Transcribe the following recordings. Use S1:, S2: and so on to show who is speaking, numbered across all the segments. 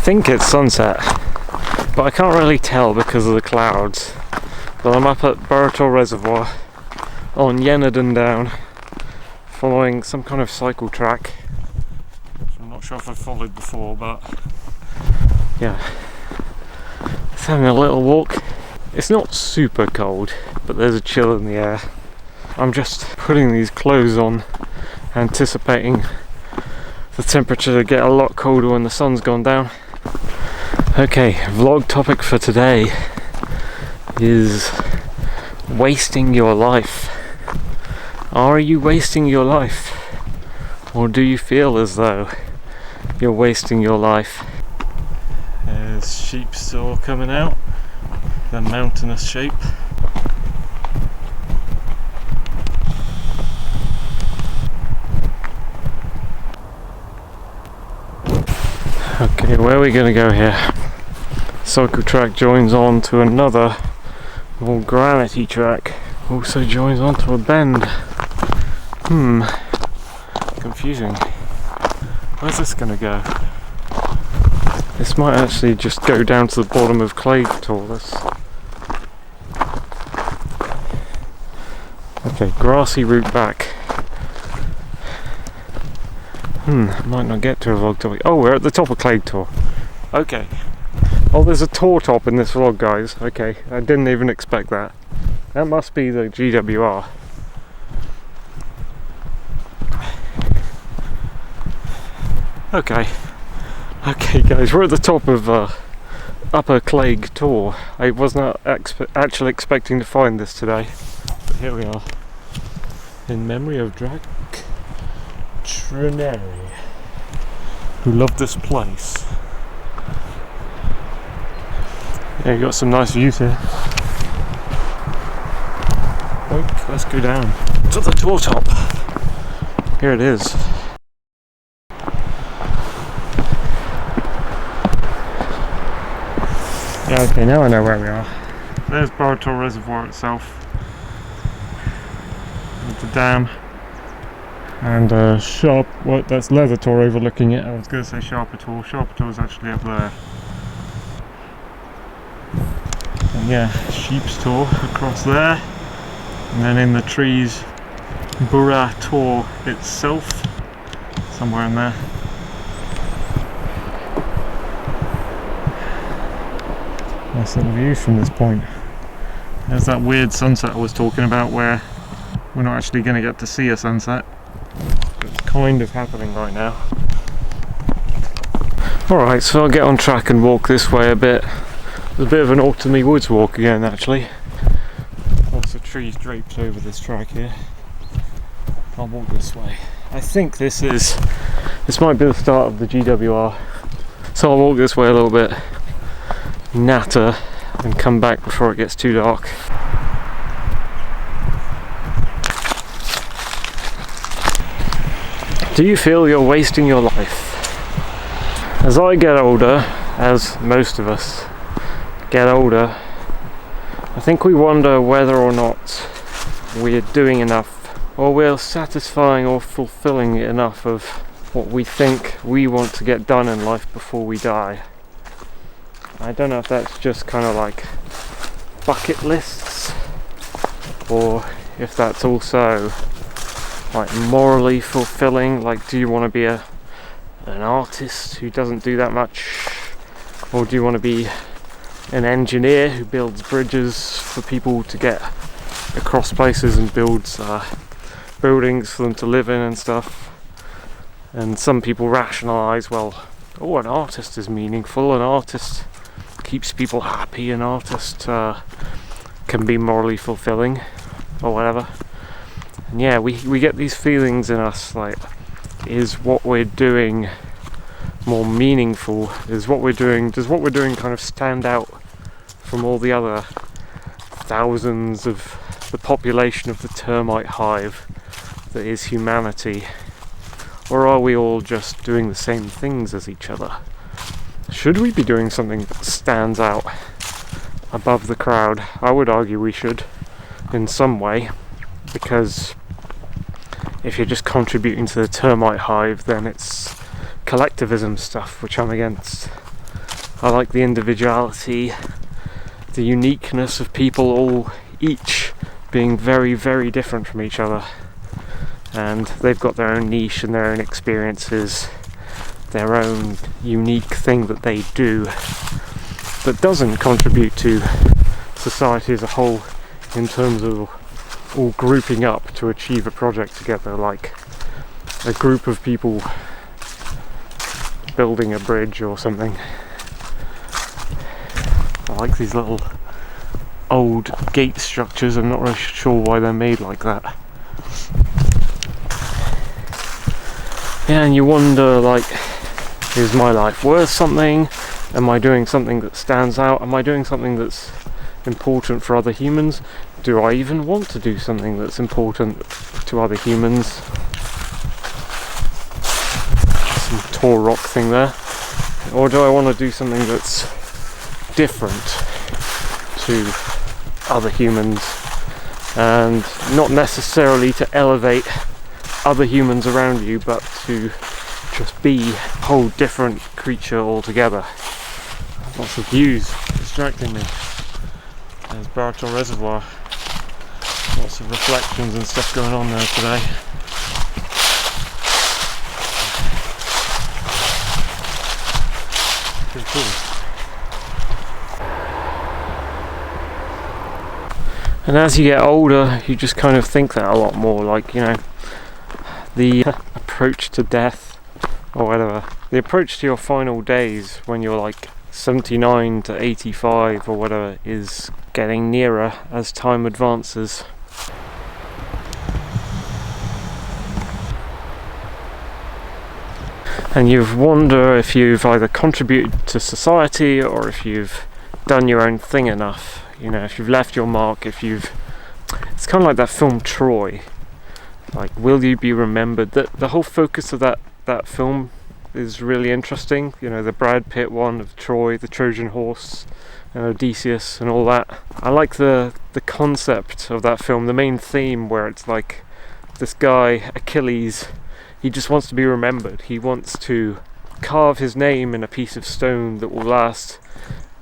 S1: think it's sunset, but I can't really tell because of the clouds. But I'm up at Claig Tor Reservoir on Yenadon Down, following some kind of cycle track, which I'm not sure if I've followed before, but yeah, just having a little walk. It's not super cold, but there's a chill in the air. I'm just putting these clothes on, anticipating the temperature to get a lot colder when the sun's gone down. Okay, vlog topic for today is wasting your life. Are you wasting your life? Or do you feel as though you're wasting your life? There's sheep still coming out, the mountainous shape. Okay, where are we going to go here? Cycle track joins on to another more granity track, also joins onto a bend. Confusing. Where's this going to go? This might actually just go down to the bottom of Claig Tor. Okay, grassy route back. Might not get to a vlog topic. Oh, we're at the top of Claig Tor. Okay. Oh, there's a Tor top in this vlog, guys. Okay, I didn't even expect that. That must be the GWR. Okay. Okay, guys, we're at the top of Upper Claig Tor. I was not actually expecting to find this today, but here we are. In memory of Drag Trineri, who loved this place. Yeah, you got some nice views here. Oh, let's go down to the Tor top. Here it is. Yeah, okay, now I know where we are. There's Claig Tor Reservoir itself. With the dam. And Sharp, well, that's Leather Tor overlooking it. I was going to say Sharper Tor. Sharper Tor is actually up there. And yeah, Sheep's Tor across there. And then in the trees, Burra Tor itself, somewhere in there. Nice little view from this point. There's that weird sunset I was talking about where we're not actually going to get to see a sunset. It's kind of happening right now. Alright, so I'll get on track and walk this way a bit. It's a bit of an autumny woods walk again, actually. Lots of trees draped over this track here. I'll walk this way. I think this might be the start of the GWR. So I'll walk this way a little bit, natter, and come back before it gets too dark. Do you feel you're wasting your life? As I get older, as most of us get older, I think we wonder whether or not we're doing enough, or we're satisfying or fulfilling enough of what we think we want to get done in life before we die. I don't know if that's just kind of like bucket lists, or if that's also like morally fulfilling. Like, do you want to be an artist who doesn't do that much, or do you want to be an engineer who builds bridges for people to get across places and builds buildings for them to live in and stuff? And some people rationalize, well, oh, an artist is meaningful, an artist keeps people happy, an artist can be morally fulfilling, or whatever. And yeah, we get these feelings in us, like, is what we're doing more meaningful? Does what we're doing kind of stand out from all the other thousands of the population of the termite hive that is humanity? Or are we all just doing the same things as each other? Should we be doing something that stands out above the crowd? I would argue we should, in some way, because if you're just contributing to the termite hive, then it's collectivism stuff, which I'm against. I like the individuality, the uniqueness of people all each being very, very different from each other. And they've got their own niche and their own experiences, their own unique thing that they do that doesn't contribute to society as a whole in terms of all grouping up to achieve a project together, like a group of people building a bridge or something. I like these little old gate structures. I'm not really sure why they're made like that. Yeah, and you wonder, like, is my life worth something? Am I doing something that stands out? Am I doing something that's important for other humans? Do I even want to do something that's important to other humans? Some Tor rock thing there. Or do I want to do something that's different to other humans, and not necessarily to elevate other humans around you, but to just be a whole different creature altogether? Lots of views distracting me. There's Baraton Reservoir. Lots of reflections and stuff going on there today. Pretty cool. And as you get older, you just kind of think that a lot more, like, you know, the approach to death, or whatever, the approach to your final days when you're like 79 to 85 or whatever is getting nearer as time advances. And you wonder if you've either contributed to society or if you've done your own thing enough. You know, if you've left your mark, if you've... It's kind of like that film Troy. Like, will you be remembered? The whole focus of that film is really interesting. You know, the Brad Pitt one of Troy, the Trojan horse, and Odysseus and all that. I like the concept of that film, the main theme, where it's like this guy, Achilles, he just wants to be remembered. He wants to carve his name in a piece of stone that will last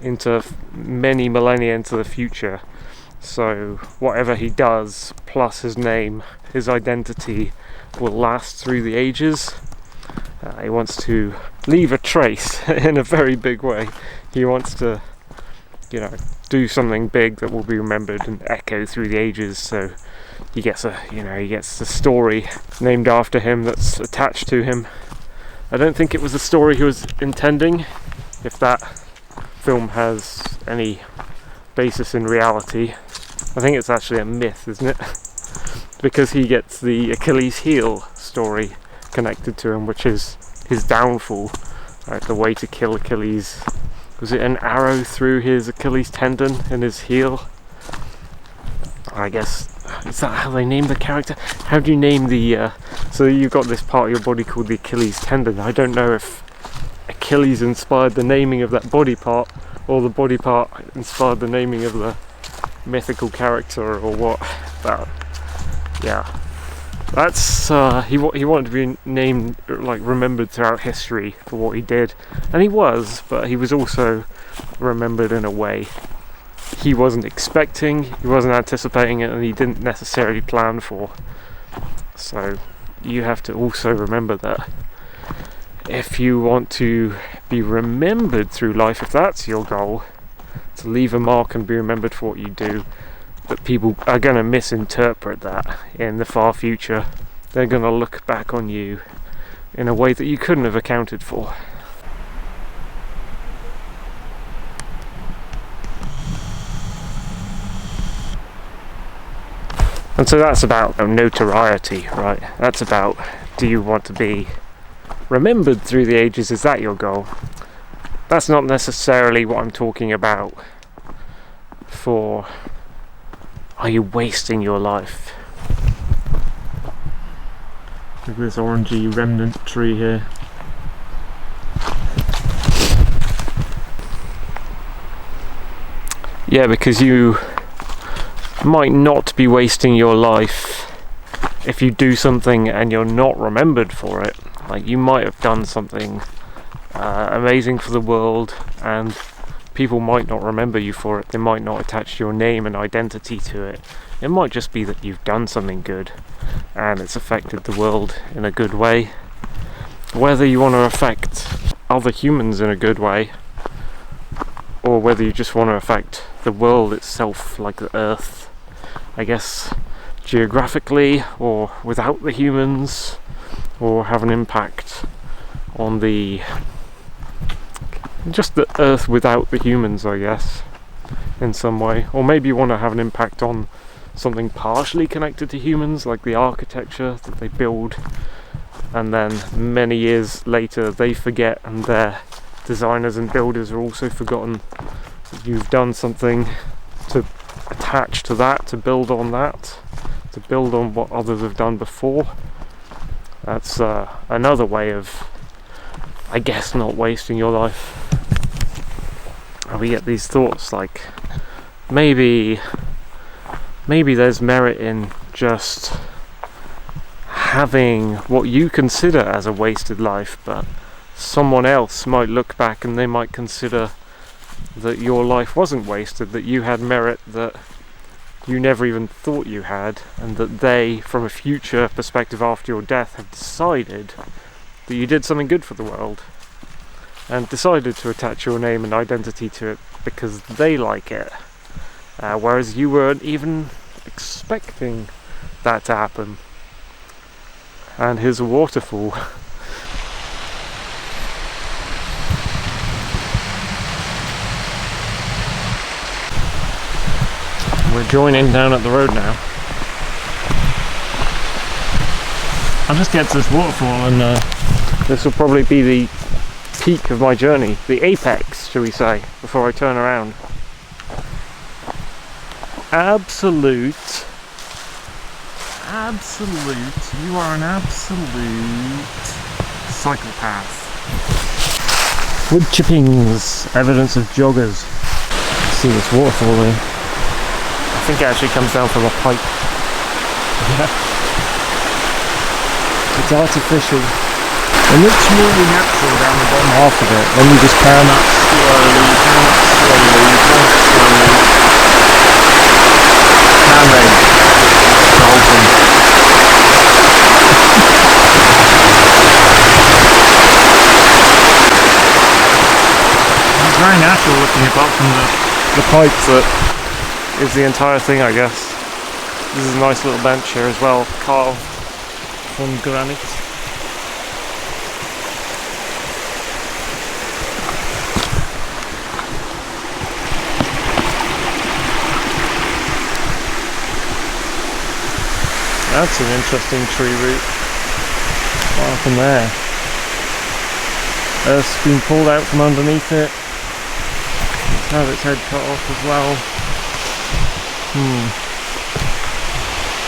S1: into many millennia into the future. So whatever he does, plus his name, his identity, will last through the ages. He wants to leave a trace in a very big way. He wants to, you know, do something big that will be remembered and echo through the ages. So he gets a story named after him that's attached to him. I don't think it was the story he was intending, if that film has any basis in reality. I think it's actually a myth, isn't it? Because he gets the Achilles heel story connected to him, which is his downfall. Right, the way to kill Achilles, was it an arrow through his Achilles tendon in his heel? I guess, is that how they name the character? How do you name the so you've got this part of your body called the Achilles tendon. I don't know if Achilles inspired the naming of that body part, or the body part inspired the naming of the mythical character, or what. But yeah, that's he wanted to be named, like, remembered throughout history for what he did, and he was, but he was also remembered in a way he wasn't expecting, he wasn't anticipating it, and he didn't necessarily plan for. So you have to also remember that if you want to be remembered through life, if that's your goal, to leave a mark and be remembered for what you do, that people are going to misinterpret that in the far future. They're going to look back on you in a way that you couldn't have accounted for. And so that's about notoriety, right? That's about, do you want to be remembered through the ages? Is that your goal? That's not necessarily what I'm talking about for, are you wasting your life? Look at this orangey remnant tree here. Yeah, because you might not be wasting your life if you do something and you're not remembered for it. Like, you might have done something amazing for the world, and people might not remember you for it. They might not attach your name and identity to it. It might just be that you've done something good and it's affected the world in a good way. Whether you want to affect other humans in a good way, or whether you just want to affect the world itself, like the Earth, I guess, geographically or without the humans, or have an impact on just the Earth without the humans, I guess, in some way. Or maybe you want to have an impact on something partially connected to humans, like the architecture that they build, and then many years later they forget, and their designers and builders are also forgotten that you've done something to attach to that, to build on that, to build on what others have done before. That's another way of, I guess, not wasting your life. And we get these thoughts like, maybe there's merit in just having what you consider as a wasted life, but someone else might look back and they might consider that your life wasn't wasted, that you had merit that you never even thought you had, and that they, from a future perspective after your death, have decided that you did something good for the world, and decided to attach your name and identity to it because they like it, whereas you weren't even expecting that to happen. And here's a waterfall. We're joining down at the road now. I'll just get to this waterfall, and this will probably be the peak of my journey, the apex, shall we say, before I turn around. Absolute, you are an absolute psychopath. Wood chippings, evidence of joggers. See this waterfall there. I think it actually comes down from a pipe. Yeah. It's artificial. It looks really natural down the bottom half of it. Then you just pan up slowly, pan up slowly, pan up slowly. Pan then. The whole thing. It's very natural looking apart from the pipes that is the entire thing, I guess. This is a nice little bench here as well, carved from granite. That's an interesting tree root. What happened there? Earth's been pulled out from underneath it. It's had its head cut off as well.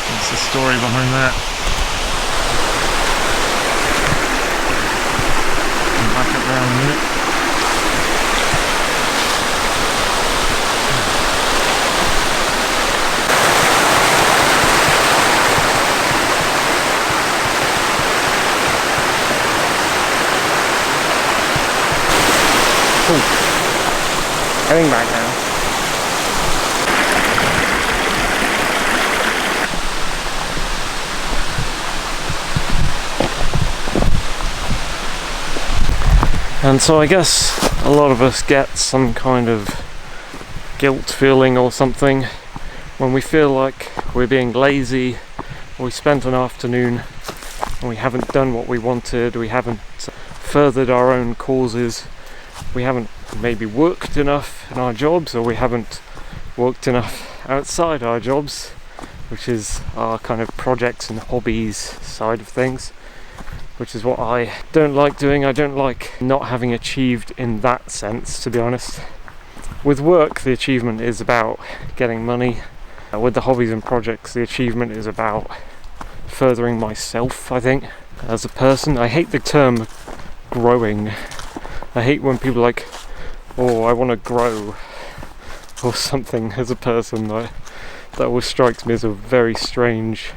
S1: What's the story behind that? Come back up there in a minute. Cool. Heading back now. And so I guess a lot of us get some kind of guilt feeling or something when we feel like we're being lazy, or we spent an afternoon and we haven't done what we wanted, we haven't furthered our own causes, we haven't maybe worked enough in our jobs, or we haven't worked enough outside our jobs, which is our kind of projects and hobbies side of things, which is what I don't like doing. I don't like not having achieved in that sense, to be honest. With work, the achievement is about getting money. With the hobbies and projects, the achievement is about furthering myself, I think, as a person. I hate the term growing. I hate when people are like, oh, I want to grow or something as a person. That always strikes me as a very strange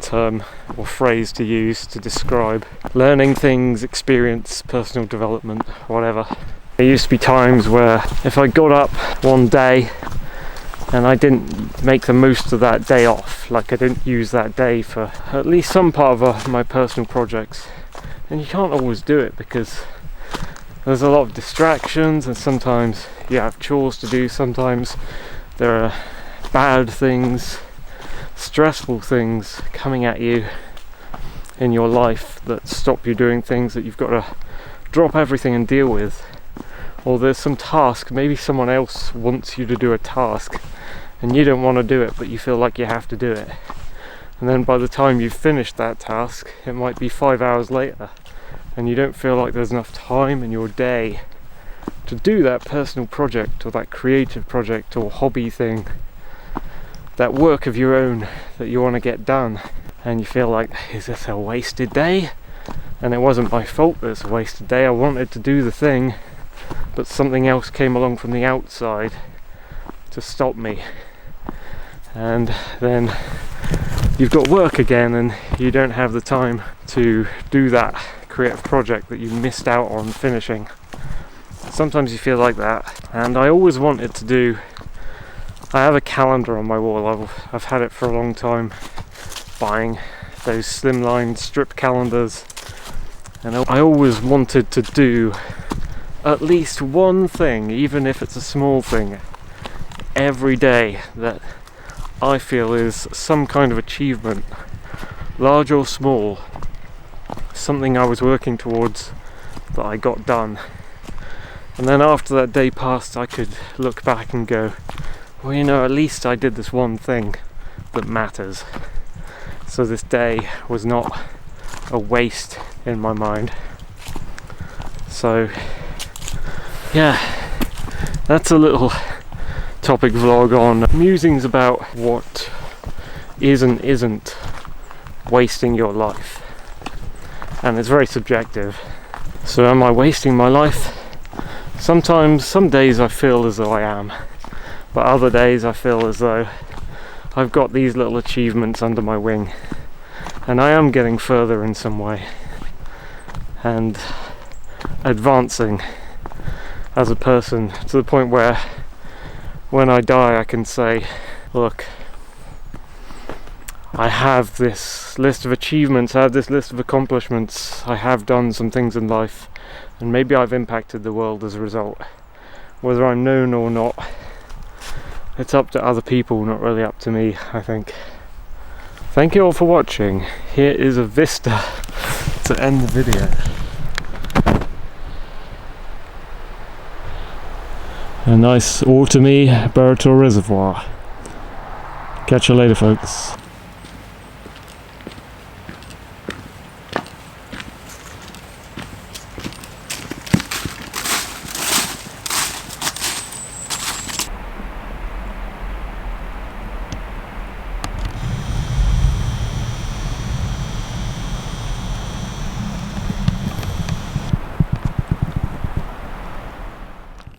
S1: term or phrase to use to describe learning things, experience, personal development, whatever. There used to be times where if I got up one day and I didn't make the most of that day off, like I didn't use that day for at least some part of my personal projects, and you can't always do it because there's a lot of distractions, and sometimes you have chores to do, sometimes there are bad things, stressful things coming at you in your life that stop you doing things that you've got to drop everything and deal with. Or there's some task, maybe someone else wants you to do a task and you don't want to do it, but you feel like you have to do it. And then by the time you've finished that task, it might be 5 hours later, and you don't feel like there's enough time in your day to do that personal project or that creative project or hobby thing, that work of your own that you want to get done. And you feel like, is this a wasted day? And it wasn't my fault that it's a wasted day. I wanted to do the thing, but something else came along from the outside to stop me. And then you've got work again and you don't have the time to do that creative project that you missed out on finishing. Sometimes you feel like that, and I always wanted to do, I have a calendar on my wall. I've had it for a long time, buying those slimline strip calendars, and I always wanted to do at least one thing, even if it's a small thing, every day that I feel is some kind of achievement, large or small, something I was working towards that I got done. And then after that day passed, I could look back and go, well, you know, at least I did this one thing that matters. So this day was not a waste in my mind. So yeah, that's a little topic vlog on musings about what is and isn't wasting your life. And it's very subjective. So am I wasting my life? Sometimes, some days I feel as though I am, but other days I feel as though I've got these little achievements under my wing and I am getting further in some way and advancing as a person to the point where when I die I can say, look, I have this list of achievements, I have this list of accomplishments, I have done some things in life, and maybe I've impacted the world as a result. Whether I'm known or not, it's up to other people, not really up to me, I think. Thank you all for watching. Here is a vista to end the video. A nice autumny Claig Tor reservoir. Catch you later, folks.